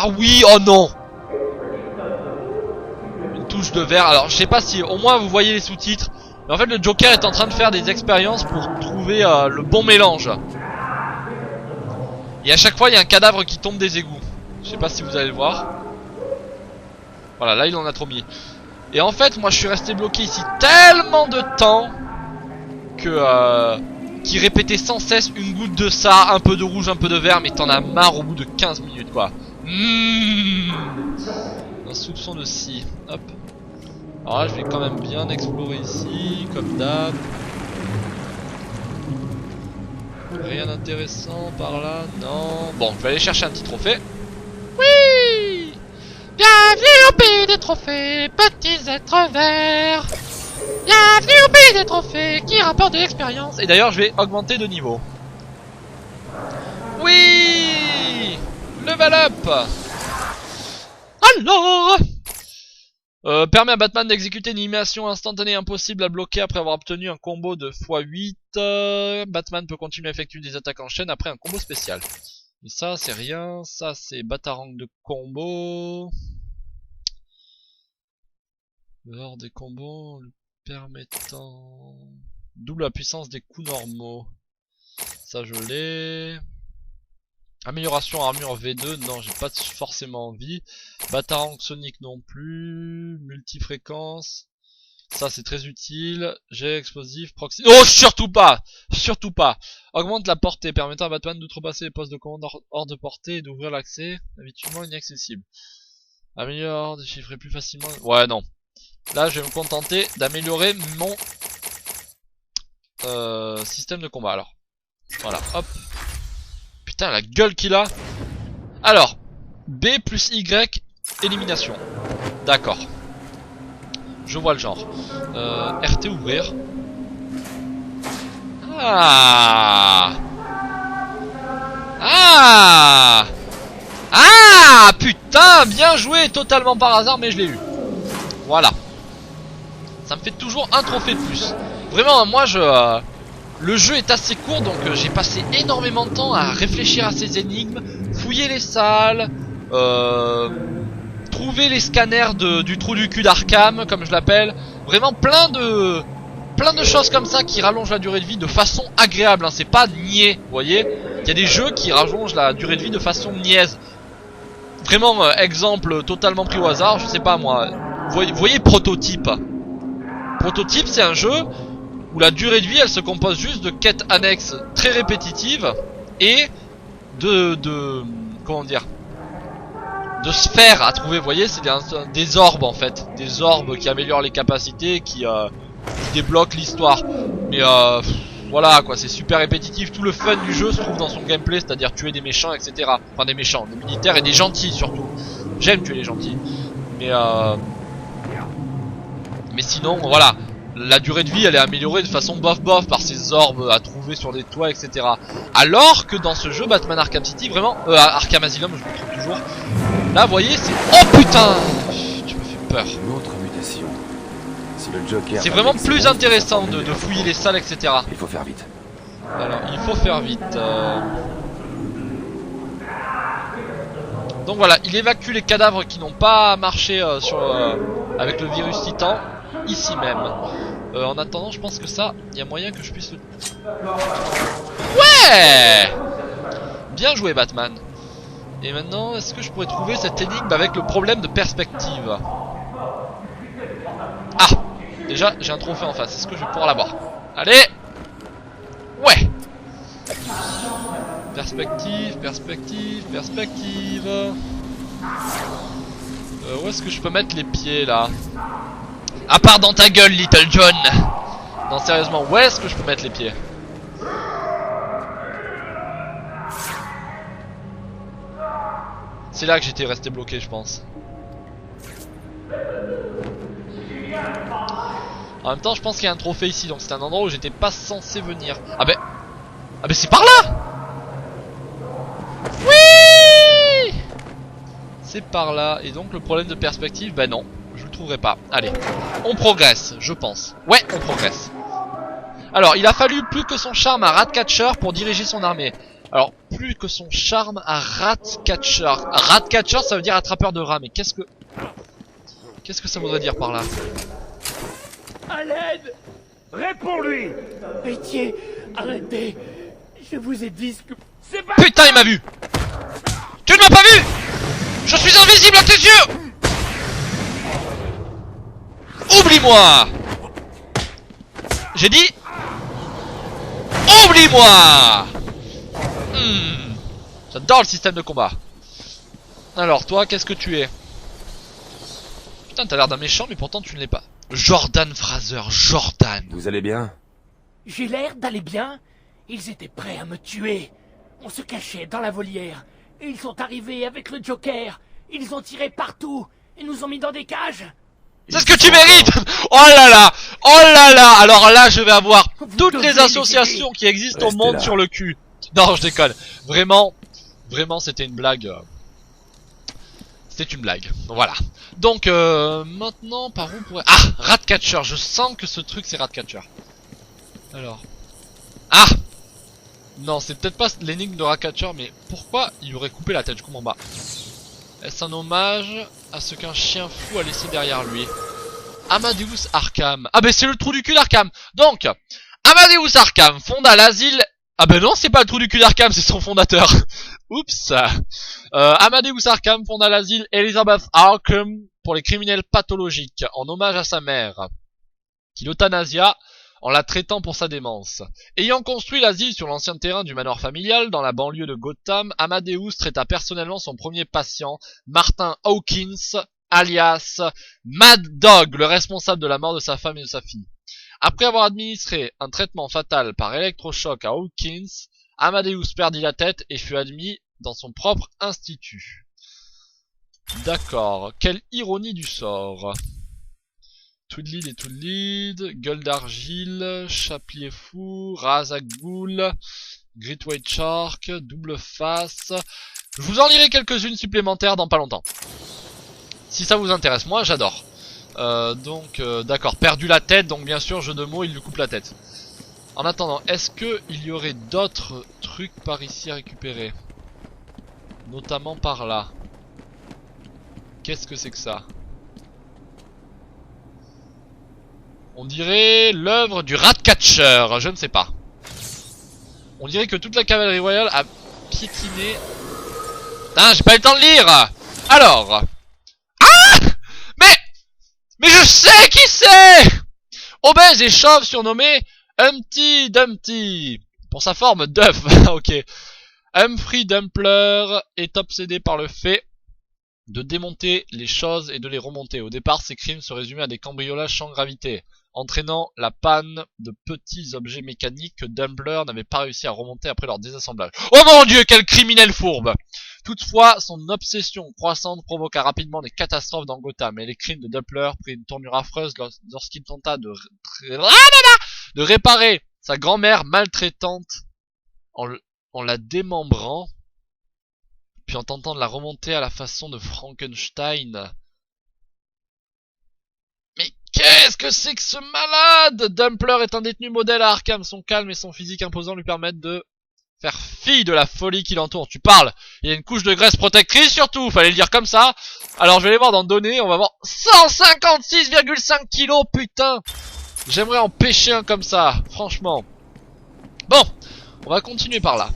Ah oui, oh non. Une touche de vert. Alors je sais pas si au moins vous voyez les sous-titres. Mais en fait le Joker est en train de faire des expériences pour trouver le bon mélange. Et à chaque fois il y a un cadavre qui tombe des égouts. Je sais pas si vous allez le voir. Voilà, là il en a trop mis. Et en fait moi je suis resté bloqué ici tellement de temps que qui répétait sans cesse une goutte de ça, un peu de rouge, un peu de vert, mais t'en as marre au bout de 15 minutes quoi. Un soupçon de scie. Hop. Alors là je vais quand même bien explorer ici, comme d'hab. Rien d'intéressant par là, non. Bon, je vais aller chercher un petit trophée. Oui. Bienvenue au pays des trophées, petits êtres verts. Bienvenue au pays des trophées qui rapportent de l'expérience. Et d'ailleurs je vais augmenter de niveau. Oui. Level up. Alors permet à Batman d'exécuter une animation instantanée impossible à bloquer après avoir obtenu un combo de x8. Batman peut continuer à effectuer des attaques en chaîne après un combo spécial. Et ça c'est rien, ça c'est Batarang de combo. Lors des combos le permettant... Double la puissance des coups normaux. Ça je l'ai. Amélioration armure V2, non j'ai pas forcément envie. Batarang Sonic non plus. Multifréquence. Ça c'est très utile. Jet explosif, proxy... Oh surtout pas. Surtout pas. Augmente la portée, permettant à Batman d'outrepasser les postes de commande hors de portée et d'ouvrir l'accès, habituellement inaccessible. Améliore, déchiffrer plus facilement... Ouais non. Là je vais me contenter d'améliorer mon système de combat alors. Voilà, hop. Putain la gueule qu'il a. Alors, B plus Y, élimination. D'accord. Je vois le genre. RT ouvrir. Ah. Ah. Ah. Putain, bien joué, totalement par hasard mais je l'ai eu. Voilà. Ça me fait toujours un trophée de plus. Vraiment, moi le jeu est assez court donc j'ai passé énormément de temps à réfléchir à ces énigmes, fouiller les salles, trouver les scanners du trou du cul d'Arkham comme je l'appelle. Vraiment plein de choses comme ça qui rallongent la durée de vie de façon agréable, hein. C'est pas niais, vous voyez. Il y a des jeux qui rallongent la durée de vie de façon niaise. Vraiment exemple totalement pris au hasard, je sais pas moi. Vous voyez Prototype. Prototype c'est un jeu où la durée de vie elle se compose juste de quêtes annexes très répétitives et comment dire, de sphères à trouver. Vous voyez, c'est des orbes en fait, des orbes qui améliorent les capacités, qui débloquent l'histoire. Mais voilà quoi, c'est super répétitif. Tout le fun du jeu se trouve dans son gameplay, c'est-à-dire tuer des méchants, etc. Enfin des méchants, des militaires et des gentils surtout. J'aime tuer les gentils. Mais sinon voilà, la durée de vie elle est améliorée de façon bof bof par ces orbes à trouver sur des toits, etc. Alors que dans ce jeu Batman Arkham City, vraiment Arkham Asylum, je me trompe toujours. Là vous voyez c'est... Oh putain, tu me fais peur. Une autre mutation. Si le Joker... C'est vraiment plus intéressant de fouiller les salles, etc. Il faut faire vite. Alors il faut faire vite. Donc voilà, il évacue les cadavres qui n'ont pas marché avec le virus Titan. Ici même. En attendant, je pense que ça, il y a moyen que je puisse le... Ouais. Bien joué Batman. Et maintenant, est-ce que je pourrais trouver cette énigme avec le problème de perspective? Ah. Déjà, j'ai un trophée en face. Est-ce que je vais pouvoir l'avoir? Allez. Ouais. Perspective, perspective, perspective. Où est-ce que je peux mettre les pieds là? À part dans ta gueule, Little John. Non, sérieusement, où est-ce que je peux mettre les pieds? C'est là que j'étais resté bloqué, je pense. En même temps, je pense qu'il y a un trophée ici, donc c'est un endroit où j'étais pas censé venir. Ah ben c'est par là. Oui. C'est par là, et donc le problème de perspective, ben non. Je le trouverai pas. Allez, on progresse, je pense. Ouais, on progresse. Alors, il a fallu plus que son charme à Ratcatcher pour diriger son armée. Alors, plus que son charme à Ratcatcher. Ratcatcher, ça veut dire attrapeur de rats, mais qu'est-ce que ça voudrait dire par là? À l'aide! Réponds-lui! Pitié, arrêtez! Je vous ai dit ce que... C'est pas... Putain, il m'a vu! Tu ne m'as pas vu! Je suis invisible à tes yeux! Oublie-moi! J'ai dit... Oublie-moi! J'adore le système de combat. Alors, toi, qu'est-ce que tu es? Putain, t'as l'air d'un méchant, mais pourtant tu ne l'es pas. Jordan Fraser, Jordan. Vous allez bien? J'ai l'air d'aller bien? Ils étaient prêts à me tuer. On se cachait dans la volière. Et ils sont arrivés avec le Joker. Ils ont tiré partout. Et nous ont mis dans des cages. C'est ce que tu mérites! Oh là là! Oh là là! Alors là, je vais avoir toutes les associations qui existent au monde sur le cul. Non, je déconne. Vraiment, c'était une blague. C'était une blague. Voilà. Donc, maintenant, par où pourrait... Ah! Ratcatcher. Je sens que ce truc, c'est Ratcatcher. Alors... Ah! Non, c'est peut-être pas l'énigme de Ratcatcher, mais pourquoi il aurait coupé la tête? Je comprends pas. Est-ce un hommage à ce qu'un chien fou a laissé derrière lui? Amadeus Arkham. Ah ben c'est le trou du cul d'Arkham. Donc, Amadeus Arkham fonda l'asile... Ah ben non, c'est pas le trou du cul d'Arkham, c'est son fondateur. Oups. Amadeus Arkham fonda l'asile Elizabeth Arkham pour les criminels pathologiques, en hommage à sa mère, qui l'euthanasia en la traitant pour sa démence. Ayant construit l'asile sur l'ancien terrain du manoir familial dans la banlieue de Gotham, Amadeus traita personnellement son premier patient, Martin Hawkins, alias Mad Dog, le responsable de la mort de sa femme et de sa fille. Après avoir administré un traitement fatal par électrochoc à Hawkins, Amadeus perdit la tête et fut admis dans son propre institut. D'accord, quelle ironie du sort. Tweedleed et Tweedleed, gueule d'argile, chaplier fou, Razagoul, Great White Shark, double face. Je vous en lirai quelques-unes supplémentaires dans pas longtemps. Si ça vous intéresse, moi j'adore. D'accord, perdu la tête, donc bien sûr, jeu de mots, il lui coupe la tête. En attendant, est-ce que il y aurait d'autres trucs par ici à récupérer? Notamment par là. Qu'est-ce que c'est que ça? On dirait l'œuvre du Ratcatcher, je ne sais pas. On dirait que toute la cavalerie royale a piétiné. Putain, j'ai pas eu le temps de lire. Alors. Ah! Mais je sais qui c'est! Obèse et chauve surnommé Humpty Dumpty. Pour sa forme d'œuf, ok. Humphrey Dumpler est obsédé par le fait de démonter les choses et de les remonter. Au départ, ses crimes se résumaient à des cambriolages sans gravité, entraînant la panne de petits objets mécaniques que Dumpler n'avait pas réussi à remonter après leur désassemblage. Oh mon dieu, quel criminel fourbe! Toutefois, son obsession croissante provoqua rapidement des catastrophes dans Gotham, et les crimes de Dumpler prirent une tournure affreuse lorsqu'il tenta de réparer sa grand-mère maltraitante en la démembrant, puis en tentant de la remonter à la façon de Frankenstein. Mais qu'est-ce que c'est que ce malade? Dumpler est un détenu modèle à Arkham. Son calme et son physique imposant lui permettent de faire fi de la folie qui l'entoure. Tu parles? Il y a une couche de graisse protectrice surtout, fallait le dire comme ça. Alors je vais aller voir dans données, on va voir 156,5 kilos, putain. J'aimerais en pêcher un comme ça, franchement. Bon, on va continuer par là.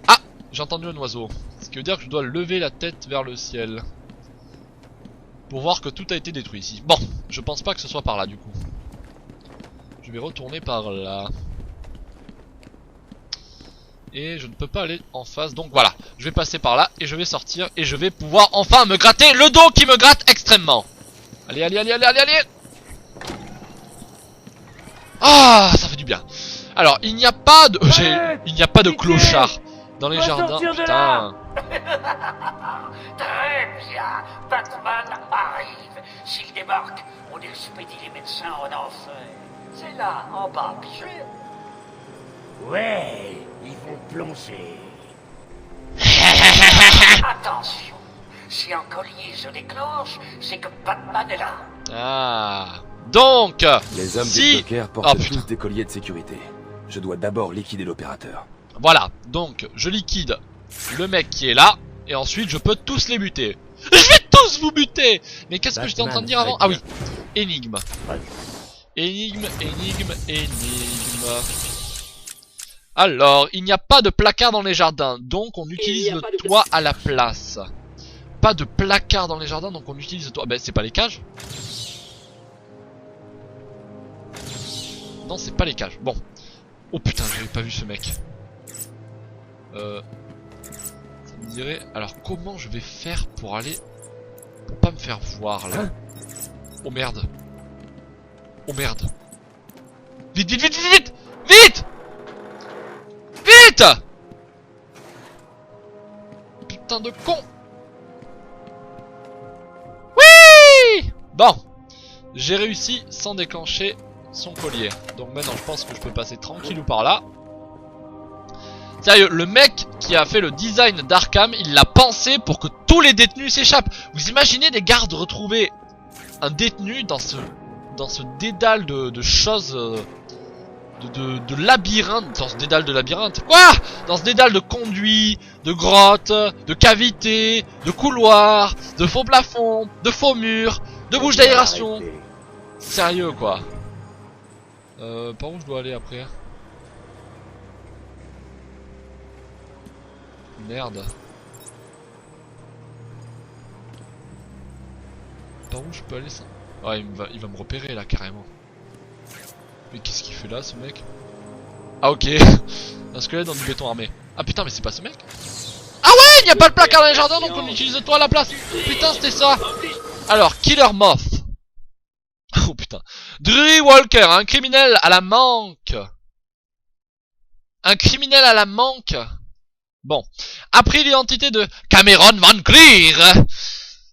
Ah, j'ai entendu un oiseau. Ce qui veut dire que je dois lever la tête vers le ciel. Pour voir que tout a été détruit ici. Bon, je pense pas que ce soit par là du coup. Je vais retourner par là. Et je ne peux pas aller en face, donc voilà. Je vais passer par là et je vais sortir et je vais pouvoir enfin me gratter le dos qui me gratte extrêmement. Allez, allez, allez, allez, allez, allez. Ah, ça fait du bien. Alors, il n'y a pas de... il n'y a pas de clochard dans les jardins. Putain. Très bien, Batman arrive. S'il débarque, on expédie les médecins en enfer. C'est là, en bas, pigeon. Ouais, ils vont plonger. Attention, si un collier se déclenche, c'est que Batman est là. Ah. Donc, les hommes si... des Joker portent tous des colliers de sécurité. Je dois d'abord liquider l'opérateur. Voilà, donc je liquide le mec qui est là, et ensuite je peux tous les buter. Je vais tous vous buter. Mais qu'est-ce que j'étais en train de dire avant? Ah oui, énigme. Énigme, énigme, énigme. Alors, il n'y a pas de placard dans les jardins, donc on utilise le toit à la place. Pas de placard dans les jardins, donc on utilise le toit. Ben, c'est pas les cages. Non, c'est pas les cages. Bon. Oh putain, j'avais pas vu ce mec. Ça me dirait... Alors, comment je vais faire pour aller... Pour pas me faire voir, là. Oh merde. Oh merde. Vite, vite, vite, vite, vite. Vite. Vite. Putain de con. Oui. Bon. J'ai réussi sans déclencher son collier. Donc maintenant je pense que je peux passer tranquillou par là. Sérieux, le mec qui a fait le design d'Arkham, il l'a pensé pour que tous les détenus s'échappent. Vous imaginez des gardes retrouver un détenu dans ce dédale de choses... De labyrinthe, dans ce dédale de labyrinthe. Quoi? Dans ce dédale de conduits, de grottes, de cavités, de couloirs, de faux plafonds, de faux murs, de bouches d'aération. Sérieux quoi. Par où je dois aller après? Merde. Par où je peux aller ça? Ah, il va me repérer là carrément. Mais qu'est-ce qu'il fait là ce mec? Ah ok. Un squelette dans du béton armé. Ah putain mais c'est pas ce mec? Ah ouais, il n'y a pas de placard dans les jardins donc on utilise le toit à la place. Putain c'était ça. Alors Killer Moth. Oh putain. Drew Walker, un criminel à la manque. Un criminel à la manque. Bon. Après l'identité de Cameron Van Clear.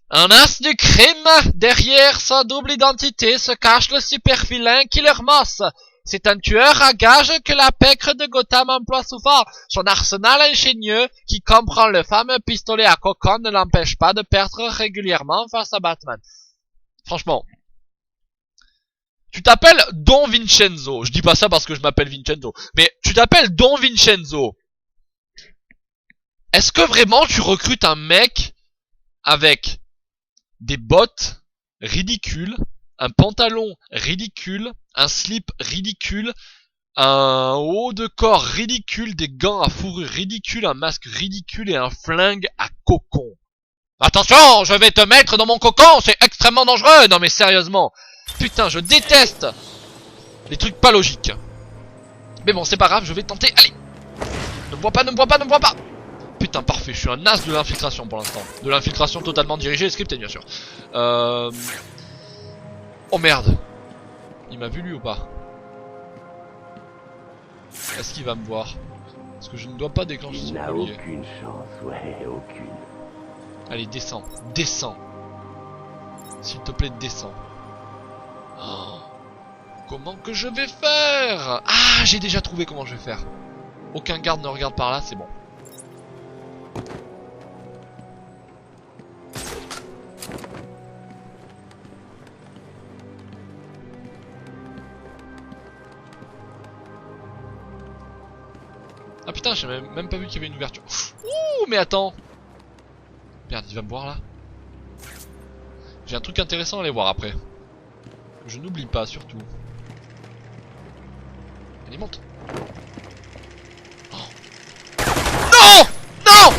Un as du crime, derrière sa double identité se cache le super vilain Killer Moth. C'est un tueur à gages que la pègre de Gotham emploie souvent. Son arsenal ingénieux, qui comprend le fameux pistolet à cocon, ne l'empêche pas de perdre régulièrement face à Batman. Franchement, tu t'appelles Don Vincenzo. Je dis pas ça parce que je m'appelle Vincenzo, mais tu t'appelles Don Vincenzo. Est-ce que vraiment tu recrutes un mec avec des bottes ridicules, un pantalon ridicule, un slip ridicule, un haut de corps ridicule, des gants à fourrure ridicule, un masque ridicule et un flingue à cocon? Attention, je vais te mettre dans mon cocon, c'est extrêmement dangereux. Non mais sérieusement, putain, je déteste les trucs pas logiques. Mais bon, c'est pas grave, je vais tenter. Allez, ne me vois pas, ne me vois pas, ne me vois pas. Putain, parfait, je suis un as de l'infiltration pour l'instant. De l'infiltration totalement dirigée et scriptée, bien sûr. Oh merde. Il m'a vu lui ou pas? Est-ce qu'il va me voir? Parce que je ne dois pas déclencher son collier. Aucune chance, ouais, aucune. Allez, descends, descends. S'il te plaît, descends. Oh, comment que je vais faire? Ah, j'ai déjà trouvé comment je vais faire. Aucun garde ne regarde par là, c'est bon. Ah putain, j'ai même pas vu qu'il y avait une ouverture. Ouh, mais attends. Merde, il va me voir là. J'ai un truc intéressant à aller voir après. Je n'oublie pas, surtout. Allez, monte. Oh. Non! Non!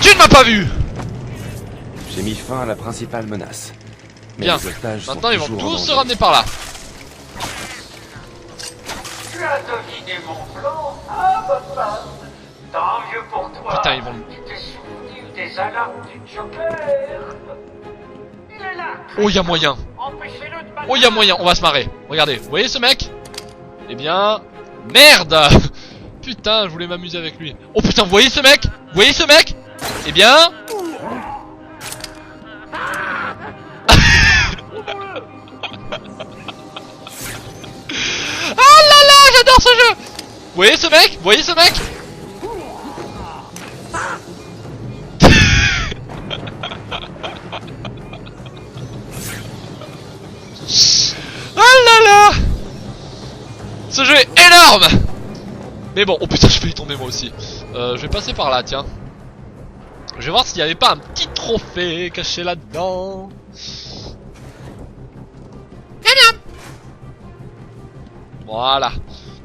Tu ne m'as pas vu! J'ai mis fin à la principale menace. Mais bien, les otages maintenant sont ils vont toujours en tous se danger. ramener par là. Tu as deviné mon plan, ah Batman. Tant mieux pour toi. Putain, ils vont... Tu t'es souvenu des alarmes du Joker. Il est là. Oh, y a moyen. Empêchez-le de Oh, y a moyen, on va se marrer. Regardez, vous voyez ce mec? Eh bien... Merde! Putain, je voulais m'amuser avec lui. Oh putain, vous voyez ce mec? Vous voyez ce mec? Eh bien... Ah là là, j'adore ce jeu! Vous voyez ce mec? Vous voyez ce mec? Ah là là! Ce jeu est énorme! Mais bon, oh putain, je vais y tomber moi aussi. Je vais passer par là, tiens. Je vais voir s'il n'y avait pas un petit trophée caché là-dedans. Voilà.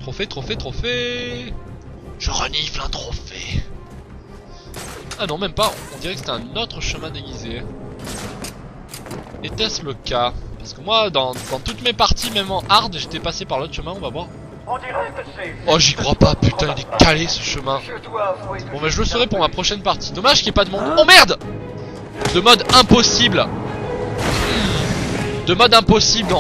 Trophée, trophée, trophée. Je renifle un trophée. Ah non, même pas. On dirait que c'était un autre chemin déguisé. Était-ce le cas? Parce que moi, dans toutes mes parties, même en hard, j'étais passé par l'autre chemin, on va voir. On dirait que c'est... Oh, j'y crois pas, putain, il est calé ce chemin. Je dois avouer que Bon, mais je le saurai pour ma prochaine partie. Dommage qu'il n'y ait pas de monde. Oh merde! De mode impossible. De mode impossible.